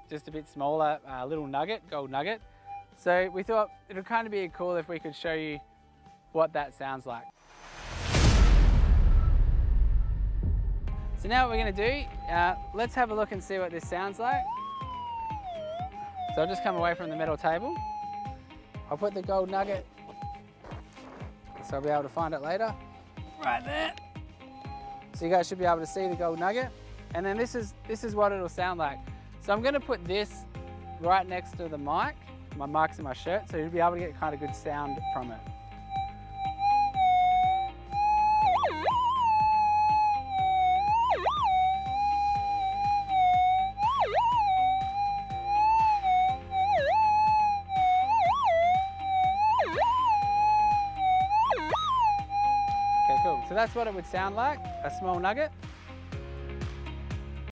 just a bit smaller, little nugget, gold nugget. So we thought it would kind of be cool if we could show you what that sounds like. So now what we're going to do, let's have a look and see what this sounds like. So I'll just come away from the metal table. I'll put the gold nugget, so I'll be able to find it later. Right there. So you guys should be able to see the gold nugget. And then this is what it'll sound like. So I'm going to put this right next to the mic. My mic's in my shirt, so you'll be able to get kind of good sound from it. Okay, cool. So that's what it would sound like, a small nugget.